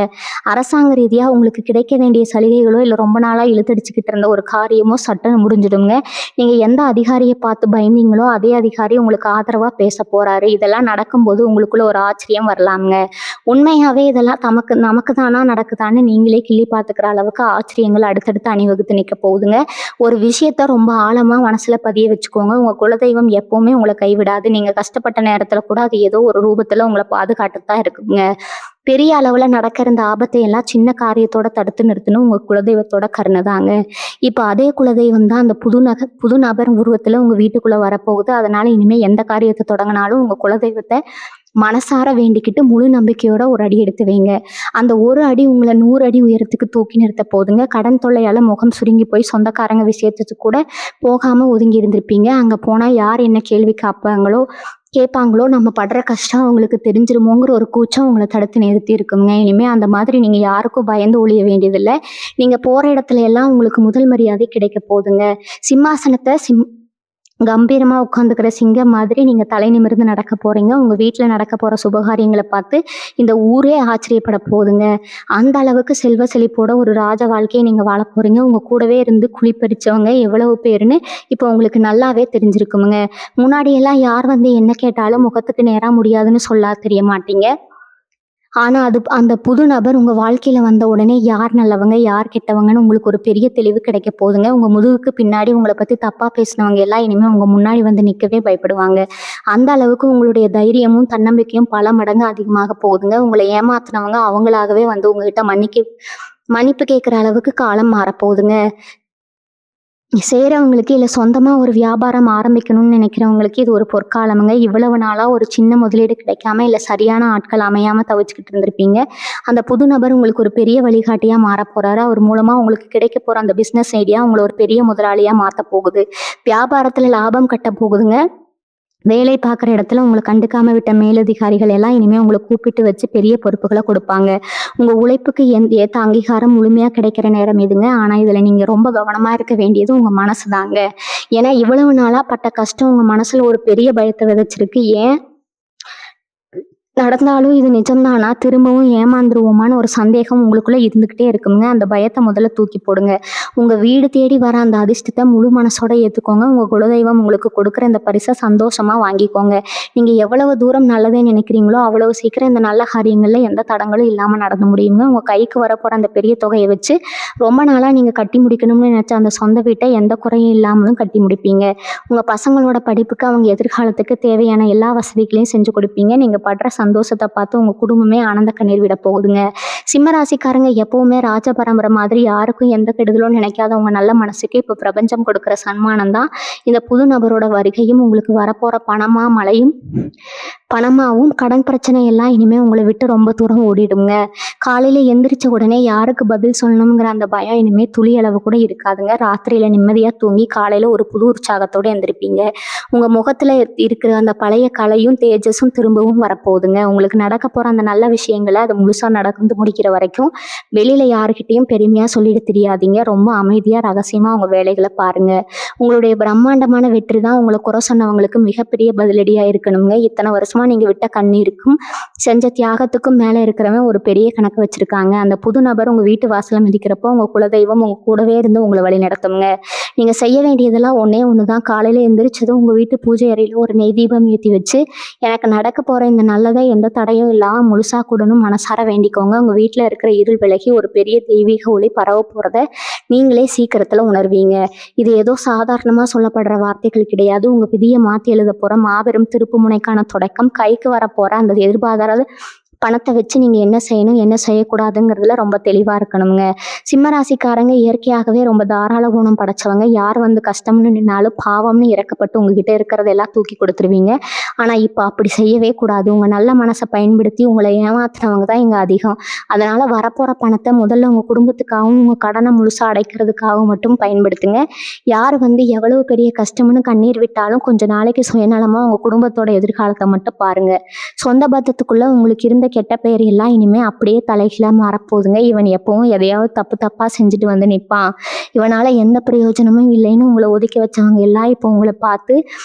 அரசாங்க ரீதியா உங்களுக்கு கிடைக்க வேண்டிய சலுகைகளோ இல்ல ரொம்ப நாளா இழுத்தடிச்சுக்கிட்டு இருந்த ஒரு காரியமோ சட்டுன்னு முடிஞ்சிடுங்க. நீங்க எந்த அதிகாரியை பார்த்து பயந்தீங்களோ அதே அதிகாரி உங்களுக்கு ஆதரவா பேச போறாரு. இதெல்லாம் நடக்கும்போது உங்களுக்குள்ள ஒரு ஆச்சரியம் வரலாமுங்க. உண்மையாவே இதெல்லாம் நமக்கு தானா நடக்குதான்னு நீங்களே கிள்ளி பார்த்துக்கிற அளவுக்கு ஆச்சரியங்கள் அடுத்தடுத்து அணிவகுத்து நிற்க போகுதுங்க. ஒரு விஷயத்த ரொம்ப ஆழமா மனசுல பதிய வச்சுக்கோங்க. உங்க குலதெய்வம் எப்பவுமே உங்களை கைவிடாது. நீங்க கஷ்டப்பட்ட நேரத்துல கூட அது ஏதோ ஒரு ரூபத்துல உங்களை பாதுகாத்துதான் இருக்குங்க. பெரிய அளவுல நடக்கிற இந்த ஆபத்தை எல்லாம் சின்ன காரியத்தோட தடுத்து நிறுத்தணும் உங்க குலதெய்வத்தோட கருணை தாங்க. இப்ப அதே குலதெய்வம் தான் அந்த புது நபர் உருவத்துல உங்க வீட்டுக்குள்ள வரப்போகுது. அதனால இனிமே எந்த காரியத்தை தொடங்கினாலும் உங்க குலதெய்வத்தை மனசார வேண்டிக்கிட்டு முழு நம்பிக்கையோட ஒரு அடி எடுத்து வைங்க. அந்த ஒரு அடி உங்களை 100 அடி உயரத்துக்கு தூக்கி நிறுத்த போதுங்க. கடன் தொல்லையால முகம் சுருங்கி போய் சொந்தக்காரங்க விஷயத்துக்கு கூட போகாம ஒதுங்கி இருந்திருப்பீங்க. அங்க போனா யார் என்ன கேள்வி கேட்பாங்களோ, நம்ம படுற கஷ்டம் அவங்களுக்கு தெரிஞ்சிருமோங்கிற ஒரு கூச்சம் உங்களை தடுத்து நிறுத்தி இருக்குங்க. இனிமே அந்த மாதிரி நீங்க யாருக்கும் பயந்து ஒழிய வேண்டியதில்லை. நீங்க போற இடத்துல எல்லாம் உங்களுக்கு முதல் மரியாதை கிடைக்க போகுதுங்க. சிம்மாசனத்தை கம்பீரமா உட்காந்துக்கிற சிங்கம் மாதிரி நீங்க தலை நிமிர்ந்து நடக்க போறீங்க. உங்க வீட்டுல நடக்க போற சுபகாரியங்களை பார்த்து இந்த ஊரே ஆச்சரியப்பட போகுதுங்க. அந்த அளவுக்கு செல்வ செழிப்போட ஒரு ராஜ வாழ்க்கையை நீங்க வாழ போறீங்க. உங்க கூடவே இருந்து குளிப்பறிச்சவங்க எவ்வளவு பேருன்னு இப்போ உங்களுக்கு நல்லாவே தெரிஞ்சிருக்குமுங்க. முன்னாடி எல்லாம் யார் வந்து என்ன கேட்டாலும் முகத்துக்கு நேரா முடியாதுன்னு சொல்ல தெரிய மாட்டீங்க. ஆனா அந்த புது நபர் உங்க வாழ்க்கையில வந்த உடனே யார் நல்லவங்க யார் கெட்டவங்கன்னு உங்களுக்கு ஒரு பெரிய தெளிவு கிடைக்க போகுதுங்க. உங்க முதுகுக்கு பின்னாடி உங்களை பத்தி தப்பா பேசினவங்க எல்லாம் இனிமே உங்க முன்னாடி வந்து நிக்கவே பயப்படுவாங்க. அந்த அளவுக்கு உங்களுடைய தைரியமும் தன்னம்பிக்கையும் பல மடங்கு அதிகமாக போகுதுங்க. உங்களை ஏமாத்தினவங்க அவங்களாகவே வந்து உங்ககிட்ட மன்னிப்பு கேட்கிற அளவுக்கு காலம் மாறப்போகுதுங்க. செய்கிறவங்களுக்கு இல்லை சொந்தமாக ஒரு வியாபாரம் ஆரம்பிக்கணும்னு நினைக்கிறவங்களுக்கு இது ஒரு பொற்காலமுங்க. இவ்வளவு நாளாக ஒரு சின்ன முதலீடு கிடைக்காம இல்லை சரியான ஆட்கள் அமையாமல் தவிச்சுக்கிட்டு இருந்திருப்பீங்க. அந்த புது நபர் உங்களுக்கு ஒரு பெரிய வழிகாட்டியாக மாற போகிறாரு. அவர் மூலமாக உங்களுக்கு கிடைக்க போகிற அந்த பிஸ்னஸ் ஐடியா உங்களை ஒரு பெரிய முதலாளியாக மாற்ற போகுது. வியாபாரத்தில் லாபம் கட்ட போகுதுங்க. வேலை பார்க்குற இடத்துல உங்களை கண்டுக்காம விட்ட மேலதிகாரிகள் எல்லாம் இனிமேல் உங்களை கூப்பிட்டு வச்சு பெரிய பொறுப்புகளை கொடுப்பாங்க. உங்கள் உழைப்புக்கு ஏற்ற அங்கீகாரம் முழுமையாக கிடைக்கிற நேரம் இதுங்க. ஆனால் இதில் நீங்கள் ரொம்ப கவனமாக இருக்க வேண்டியது உங்கள் மனசு தாங்க. ஏன்னா இவ்வளவு நாளாக பட்ட கஷ்டம் உங்கள் மனசில் ஒரு பெரிய பயத்தை விதைச்சிருக்கு. ஏன் நடந்தாலும் இது நிஜம்தானா? திரும்பவும் ஏமாந்துருவோமான்னு ஒரு சந்தேகம் உங்களுக்குள்ள இருந்துகிட்டே இருக்குங்க. அந்த பயத்த முதல்ல தூக்கி போடுங்க. உங்க வீடு தேடி வர அந்த அதிர்ஷ்டத்த முழு மனசோட ஏத்துக்கோங்க. உங்க குலதெய்வம் உங்களுக்கு கொடுக்குற இந்த பரிச சந்தோஷமா வாங்கிக்கோங்க. நீங்க எவ்வளவு தூரம் நல்லதே நினைக்கிறீங்களோ, அவ்வளவு சீக்கிரம் இந்த நல்ல காரியங்கள்ல எந்த தடங்களும் இல்லாம நடந்து முடியுங்க. உங்க கைக்கு வரப்போற அந்த பெரிய தொகைய வச்சு, ரொம்ப நாளா நீங்க கட்டி முடிக்கணும்னு நினைச்ச அந்த சொந்த வீட்ட எந்த குறையும் இல்லாமலும் கட்டி முடிப்பீங்க. உங்க பசங்களோட படிப்புக்கு, அவங்க எதிர்காலத்துக்கு தேவையான எல்லா வசதிகளையும் செஞ்சு கொடுப்பீங்க. நீங்க படுற சந்தோஷத்த பார்த்து உங்க குடும்பமே ஆனந்த கண்ணீர் விட போகுதுங்க. சிம்ம ராசிக்காரங்க எப்பவுமே ராஜ பரம்பரை மாதிரி யாருக்கும் எந்த கெடுதலும் நினைக்காதவங்க நல்ல மனசுக்கு இப்ப பிரபஞ்சம் கொடுக்குற சன்மானம் தான் இந்த புது நபரோட வருகையும் உங்களுக்கு வரப்போற பணமாவும் கடன் பிரச்சனை எல்லாம் இனிமே உங்களை விட்டு ரொம்ப தூரம் ஓடிடுங்க. காலையில எந்திரிச்ச உடனே யாருக்கு பதில் சொல்லணுங்கிற அந்த பயம் இனிமே துளி அளவு கூட இருக்காதுங்க. ராத்திரியில நிம்மதியா தூங்கி காலையில ஒரு புது உற்சாகத்தோட எந்திரிப்பீங்க. உங்க முகத்துல இருக்கிற அந்த பழைய கலையும் தேஜஸும் திரும்பவும் வரப்போகுதுங்க. உங்களுக்கு நடக்க போற அந்த நல்ல விஷயங்களை அது முழுசா நடந்து முடிக்கிற வரைக்கும் வெளியில யாருக்கிட்டையும் பெருமையா சொல்லிட தெரியாதீங்க. ரொம்ப அமைதியா ரகசியமா உங்க வேலைகளை பாருங்க. உங்களுடைய பிரம்மாண்டமான வெற்றி தான் உங்களை குறை சொன்னவங்களுக்கு மிகப்பெரிய பதிலடியா இருக்கணுங்க. இத்தனை வருஷமா நீங்க விட்ட கண்ணீருக்கும் செஞ்ச தியாகத்துக்கும் மேல இருக்கிறவன் ஒரு பெரிய கணக்கு வச்சிருக்காங்க. அந்த புது நபர் உங்க வீட்டு வாசல மிதிக்கிறப்போ உங்க குலதெய்வம் உங்க கூடவே இருந்து உங்களை வழி நடத்துங்க. நீங்க செய்ய வேண்டியதெல்லாம் ஒன்னே ஒண்ணுதான். காலையில எந்திரிச்சதும் உங்க வீட்டு பூஜை அறையில ஒரு நெய் தீபம் ஏற்றி வச்சு, எனக்கு நடக்க போற இந்த நல்லதை எந்த தடையும் இல்லாம முழுசா கூடணும் மனசார வேண்டிக்கோங்க. உங்க வீட்டுல இருக்கிற இருள் விலகி ஒரு பெரிய தெய்வீக ஒளி பரவ போறத நீங்களே சீக்கிரத்துல உணர்வீங்க. இது ஏதோ சாதாரணமா சொல்லப்படுற வார்த்தைகள் கிடையாது. உங்க விதியை மாத்தி எழுத போற மாபெரும் திருப்பு முனைக்கான தொடக்கம். கைக்கு வரப்போற அந்த எதிர்பாராத பணத்தை வச்சு நீங்க என்ன செய்யணும் என்ன செய்யக்கூடாதுங்கிறதுல ரொம்ப தெளிவா இருக்கணுங்க. சிம்ம ராசிக்காரங்க இயற்கையாகவே ரொம்ப தாராள குணம் படைச்சவங்க. யார் வந்து கஷ்டம்னு நின்னாலும் பாவம்னு இறக்கப்பட்டு உங்ககிட்ட இருக்கிறதெல்லாம் தூக்கி கொடுத்துருவீங்க. ஆனா இப்ப அப்படி செய்யவே கூடாது. உங்க நல்ல மனசை பயன்படுத்தி உங்களை ஏமாத்துறவங்க தான் இங்க அதிகம். அதனால வரப்போற பணத்தை முதல்ல உங்க குடும்பத்துக்காகவும் உங்க கடனை முழுசா அடைக்கிறதுக்காகவும் மட்டும் பயன்படுத்துங்க. யார் வந்து எவ்வளவு பெரிய கஷ்டம்னு கண்ணீர் விட்டாலும் கொஞ்ச நாளைக்கு சுயநலமா உங்க குடும்பத்தோட எதிர்காலத்தை மட்டும் பாருங்க. சொந்த பத்தத்துக்குள்ள உங்களுக்கு இருந்த கெட்ட பெயர் எல்லாம் இனிமே அப்படியே தலைகீழா மாறப்போகுதுங்க. இவன் எப்பவும் எதையாவது தப்பா செஞ்சுட்டு வந்து நிற்பான், இவனால எந்த பிரயோஜனமும் இல்லைன்னு உங்களை ஒதுக்கி வச்சவங்க எல்லாம் இப்போ உங்களை பார்த்து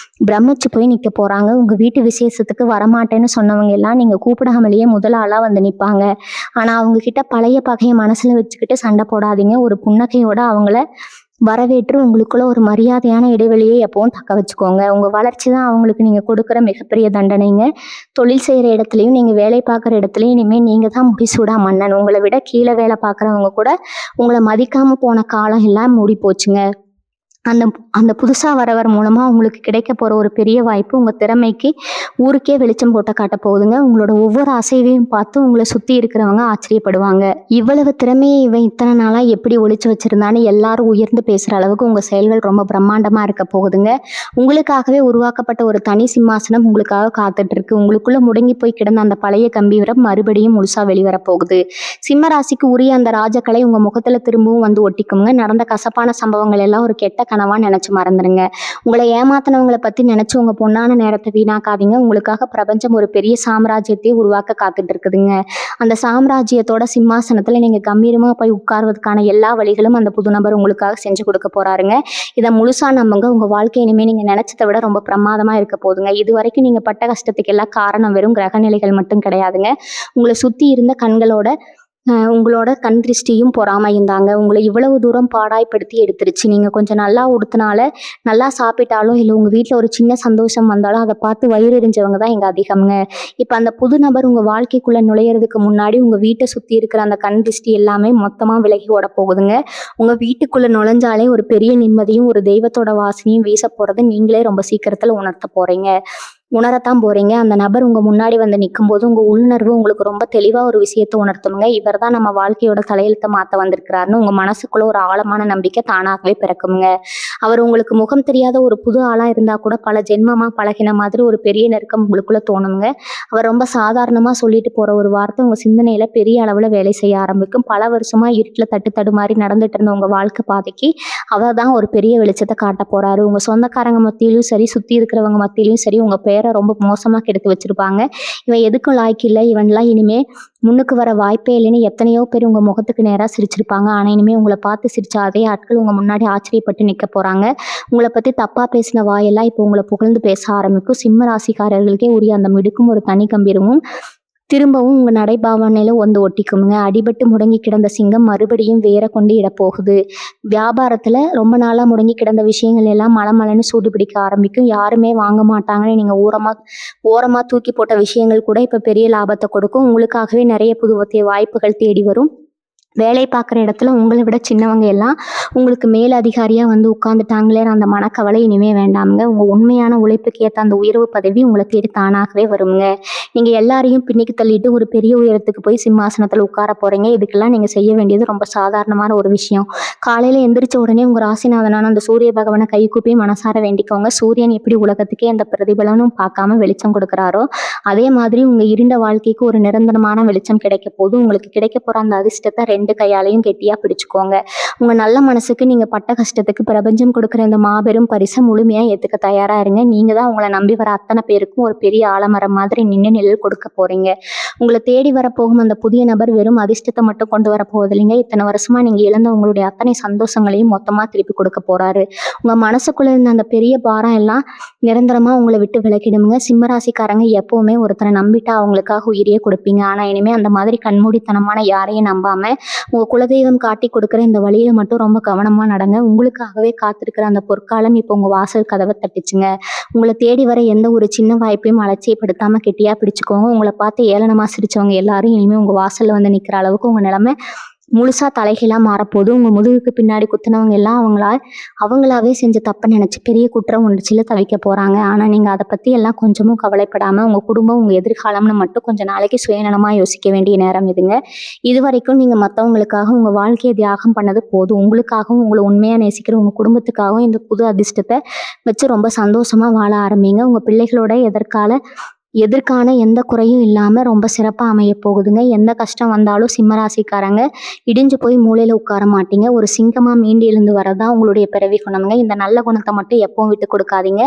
பிரமிச்சு போய் நிற்க போறாங்க. உங்க வீட்டு விசேஷத்துக்கு வரமாட்டேன்னு சொன்னவங்க எல்லாம் நீங்க கூப்பிடாமலேயே முதல் ஆளா வந்து நிற்பாங்க. ஆனா அவங்க கிட்ட பழைய பகையை மனசுல வச்சுக்கிட்டு சண்டை போடாதீங்க. ஒரு புன்னகையோட அவங்கள வரவேற்று உங்களுக்குள்ள ஒரு மரியாதையான இடைவெளியை எப்பவும் தக்க வச்சுக்கோங்க. உங்க வளர்ச்சி தான் அவங்களுக்கு நீங்க கொடுக்குற மிகப்பெரிய தண்டனைங்க. தொழில் செய்யற இடத்துலயும் நீங்க வேலை பார்க்குற இடத்துலயும் இனிமே நீங்க தான் முடிசூடா மன்னன். உங்களை விட கீழே வேலை பார்க்குறவங்க கூட உங்களை மதிக்காம போன காலம் எல்லாம் மூடி போச்சுங்க. அந்த அந்த புதுசா வரவர் மூலமா உங்களுக்கு கிடைக்க போற ஒரு பெரிய வாய்ப்பு உங்க திறமைக்கு ஊருக்கே வெளிச்சம் போட்ட காட்ட போகுதுங்க. உங்களோட ஒவ்வொரு அசைவையும் பார்த்து உங்களை சுத்தி இருக்கிறவங்க ஆச்சரியப்படுவாங்க. இவ்வளவு திறமையை இவன் இத்தனை நாளா எப்படி ஒளிச்சு வச்சிருந்தான்னு எல்லாரும் உயர்ந்து பேசுற அளவுக்கு உங்க செயல்கள் ரொம்ப பிரம்மாண்டமா இருக்க போகுதுங்க. உங்களுக்காகவே உருவாக்கப்பட்ட ஒரு தனி சிம்மாசனம் உங்களுக்காக காத்துட்டு இருக்கு. உங்களுக்குள்ள முடங்கி போய் கிடந்த அந்த பழைய கம்பீரம் மறுபடியும் முழுசா வெளிவர போகுது. சிம்ம ராசிக்கு உரிய அந்த ராஜக்கலை உங்க முகத்துல திரும்பவும் வந்து ஒட்டிக்குங்க. நடந்த கசப்பான சம்பவங்கள் எல்லாம் ஒரு கெட்ட கனவா நினைச்சு மறந்துடுங்க. உங்களை ஏமாத்தினவங்களை பத்தி நினைச்சு உங்க பொண்ணான நேரத்தை வீணாக்காதீங்க. உங்களுக்காக பிரபஞ்சம் ஒரு பெரிய சாம்ராஜ்யத்தை உருவாக்க காத்துட்டு இருக்குதுங்க. அந்த சாம்ராஜ்யத்தோட சிம்மாசனத்துல நீங்க கம்பீரமா போய் உட்கார்வதற்கான எல்லா வழிகளும் அந்த புது நபர் உங்களுக்காக செஞ்சு கொடுக்க போறாருங்க. இதை முழுசா நம்புங்க. உங்க வாழ்க்கை இனிமே நீங்க நினைச்சதை விட ரொம்ப பிரமாதமா இருக்க போதுங்க. இது வரைக்கும் நீங்க பட்ட கஷ்டத்துக்கு எல்லாம் காரணம் வெறும் கிரக நிலைகள் மட்டும் கிடையாதுங்க. உங்களை சுத்தி இருந்த உங்களோட கண் திருஷ்டியும் பொறாமையும் தாங்க உங்களை இவ்வளவு தூரம் பாடாய்படுத்தி எடுத்துருச்சு. நீங்க கொஞ்சம் நல்லா உடுத்தினால நல்லா சாப்பிட்டாலும் இல்லை உங்க வீட்டில் ஒரு சின்ன சந்தோஷம் வந்தாலும் அதை பார்த்து வயிறு எரிஞ்சவங்க தான் இங்க அதிகம்ங்க. இப்போ அந்த புது நபர் உங்க வாழ்க்கைக்குள்ள நுழையிறதுக்கு முன்னாடி உங்க வீட்டை சுத்தி இருக்கிற அந்த கண் திருஷ்டி எல்லாமே மொத்தமா விலகி ஓட போகுதுங்க. உங்க வீட்டுக்குள்ள நுழைஞ்சாலே ஒரு பெரிய நிம்மதியும் ஒரு தெய்வத்தோட வாசனையும் வீச போறது நீங்களே ரொம்ப சீக்கிரத்துல உணரத்தான் போறீங்க. அந்த நபர் உங்க முன்னாடி வந்து நிற்கும் போது உங்க உள்நர்வு உங்களுக்கு ரொம்ப தெளிவா ஒரு விஷயத்தை உணர்த்துங்க. இவர் தான் நம்ம வாழ்க்கையோட தலையெழுத்தை மாத்த வந்திருக்கிறாருன்னு உங்க மனசுக்குள்ள ஒரு ஆழமான நம்பிக்கை தானாகவே பிறக்குங்க. அவர் உங்களுக்கு முகம் தெரியாத ஒரு புது ஆளா இருந்தா கூட பல ஜென்மமா பழகின மாதிரி ஒரு பெரிய நெருக்கம் உங்களுக்குள்ள தோணுங்க. அவர் ரொம்ப சாதாரணமா சொல்லிட்டு போற ஒரு வார்த்தை உங்க சிந்தனையில பெரிய அளவுல வேலை செய்ய ஆரம்பிக்கும். பல வருஷமா இருட்டுல தடுமாறி நடந்துட்டு இருந்த உங்க வாழ்க்கை பாதைக்கு அவர் தான் ஒரு பெரிய வெளிச்சத்தை காட்ட போறாரு. உங்க சொந்தக்காரங்க மத்தியிலும் சரி சுத்தி இருக்கிறவங்க மத்தியிலும் சரி உங்க பேரை ரொம்ப மோசமா கெடுத்து வச்சிருப்பாங்க. இவன் எதுக்கும் லாய்க்கு இல்லை, இவன்லாம் இனிமே முன்னுக்கு வர வாய்ப்பே இல்லைன்னு எத்தனையோ பேர் உங்க முகத்துக்கு நேரா சிரிச்சிருப்பாங்க. ஆனா இனிமே உங்களை பார்த்து சிரிச்ச அதே ஆட்கள் உங்க முன்னாடி ஆச்சரியப்பட்டு நிக்க போறாங்க. உங்களை பத்தி தப்பா பேசின வாயெல்லாம் இப்போ உங்களை புகழ்ந்து பேச ஆரம்பிக்கும். சிம்ம ராசிக்காரர்களுக்கே உரிய அந்த மிடுக்கும் ஒரு தனி கம்பீரமும் திரும்பவும் உங்க நடைபாவனையில வந்து ஒட்டிக்குங்க. அடிபட்டு முடங்கி கிடந்த சிங்கம் மறுபடியும் வேர கொண்டு இடப்போகுது. வியாபாரத்துல ரொம்ப நாளா முடங்கி கிடந்த விஷயங்கள் எல்லாம் மளமளன்னு சூடு பிடிக்க ஆரம்பிக்கும். யாருமே வாங்க மாட்டாங்கன்னு நீங்க ஓரமா தூக்கி போட்ட விஷயங்கள் கூட இப்ப பெரிய லாபத்த கொடுக்கும். உங்களுக்காகவே நிறைய புது வாய்ப்புகள் தேடி வரும். வேலை பார்க்குற இடத்துல உங்கள விட சின்னவங்க எல்லாம் உங்களுக்கு மேல் அதிகாரியா வந்து உட்கார்ந்துட்டாங்களேன்னு அந்த மனக்கவலை இனிமே வேண்டாம்ங்க. உங்க உண்மையான உழைப்புக்கு ஏத்த அந்த உயர்வு பதவி உங்கள தேடி தானாகவே வரும்ங்க. நீங்க எல்லாரையும் பின்னுக்கு தள்ளிட்டு ஒரு பெரிய உயரத்துக்கு போய் சிம்மாசனத்துல உட்கார போறீங்க. இதுக்கெல்லாம் நீங்க செய்ய வேண்டியது ரொம்ப சாதாரணமான ஒரு விஷயம். காலையில எந்திரிச்ச உடனே உங்க ராசிநாதனான அந்த சூரிய பகவானை கைகூப்பி மனசார வேண்டிக்கோங்க. சூரியன் எப்படி உலகத்துக்கே எந்த பிரதிபலனும் பார்க்காம வெளிச்சம் கொடுக்குறாரோ, அதே மாதிரி உங்க இருண்ட வாழ்க்கைக்கு ஒரு நிரந்தரமான வெளிச்சம் கிடைக்க போது. உங்களுக்கு கிடைக்க போற அந்த அதிர்ஷ்டத்தை 2 கையாலையும் கெட்டியா பிடிச்சுக்கோங்க. உங்க நல்ல மனசுக்கு நீங்க பட்ட கஷ்டத்துக்கு பிரபஞ்சம் கொடுக்குற இந்த மாபெரும் பரிசை முழுமையா ஏத்துக்க தயாரா இருங்க. நீங்க தான் உங்களை நம்பி வர அத்தனை பேருக்கும் ஒரு பெரிய ஆலமரம் மாதிரி நின்று நிழல் கொடுக்க போறீங்க. உங்களை தேடி வரப்போகும் அந்த புதிய நபர் வெறும் அதிர்ஷ்டத்தை மட்டும் கொண்டு வர போவதில்லைங்க. இத்தனை வருஷமா நீங்க இழந்த உங்களுடைய அத்தனை சந்தோஷங்களையும் மொத்தமா திருப்பி கொடுக்க போறாரு. உங்க மனசுக்குள்ள இருந்த அந்த பெரிய பாரம் எல்லாம் நிரந்தரமா உங்களை விட்டு விலகிடுங்க. சிம்மராசிக்காரங்க எப்பவுமே ஒருத்தரை நம்பிட்டா அவங்களுக்காக உயிரியே கொடுப்பீங்க. ஆனா இனிமே அந்த மாதிரி கண்மூடித்தனமான யாரையும் நம்பாம உங்க குலதெய்வம் காட்டி கொடுக்குற இந்த வழியில மட்டும் ரொம்ப கவனமா நடங்க. உங்களுக்காகவே காத்திருக்கிற அந்த பொற்காலம் இப்போ உங்க வாசல் கதவை தட்டுச்சுங்க. உங்களை தேடி வர எந்த ஒரு சின்ன வாய்ப்பையும் அலட்சியப்படுத்தாம கெட்டியா பிடிச்சுக்கோங்க. உங்களை பார்த்து ஏளனமா சிரிச்சவங்க எல்லாரும் இனிமே உங்க வாசல்ல வந்து நிக்கிற அளவுக்கு உங்க நிலைமை முழுசா தலைகீழா மாறப்போகுது. உங்க முதுகுக்கு பின்னாடி குத்துனவங்க எல்லாம் அவங்களாவே செஞ்ச தப்ப நினைச்சு பெரிய குற்ற உணர்ச்சியில தவிக்க போறாங்க. ஆனா நீங்க அதை பத்தி எல்லாம் கொஞ்சமும் கவலைப்படாம உங்க குடும்பம் உங்க எதிர்காலம்னு மட்டும் கொஞ்ச நாளைக்கு சுயநலமா யோசிக்க வேண்டிய நேரம் இதுங்க. இது வரைக்கும் நீங்க மத்தவங்களுக்காக உங்க வாழ்க்கையை தியாகம் பண்ணது போதும். உங்களுக்காகவும் உங்களை உண்மையா நேசிக்கிற உங்க குடும்பத்துக்காகவும் இந்த புது அதிர்ஷ்டத்தை வச்சு ரொம்ப சந்தோஷமா வாழ ஆரம்பிங்க. உங்க பிள்ளைகளோட எதற்கான எந்த குறையும் இல்லாம ரொம்ப சிறப்பா அமைய போகுதுங்க. எந்த கஷ்டம் வந்தாலும் சிம்மராசிக்காரங்க இடிஞ்சு போய் மூலையில உட்கார மாட்டீங்க. ஒரு சிங்கமா மீண்டு எழுந்து வரதான் உங்களுடைய பிறவி குணம்ங்க. இந்த நல்ல குணத்தை மட்டும் எப்பவும் விட்டு கொடுக்காதீங்க.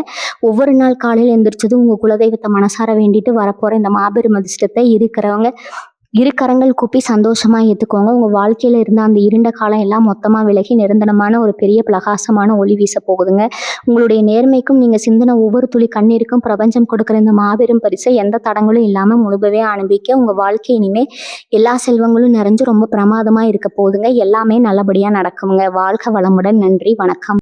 ஒவ்வொரு நாள் காலையில் எந்திரிச்சதும் உங்க குலதெய்வத்தை மனசார வேண்டிட்டு வரப்போற இந்த மாபெரும் அதிர்ஷ்டத்தை இரு கரங்கள் கூப்பி சந்தோஷமா ஏத்துக்கோங்க. உங்க வாழ்க்கையில இருந்த அந்த இருண்ட காலம் எல்லாம் மொத்தமா விலகி நிரந்தரமான ஒரு பெரிய பிரகாசமான ஒளி வீச போகுதுங்க. உங்களுடைய நேர்மைக்கும் நீங்க சிந்தின ஒவ்வொரு துளி கண்ணீருக்கும் பிரபஞ்சம் கொடுக்குற இந்த மாபெரும் பரிசை எந்த தடங்களும் இல்லாம முழுபவே அனுபவிக்க உங்க வாழ்க்கை இனிமே எல்லா செல்வங்களும் நிறைஞ்சு ரொம்ப பிரமாதமா இருக்க போகுதுங்க. எல்லாமே நல்லபடியா நடக்குங்க. வாழ்க வளமுடன். நன்றி, வணக்கம்.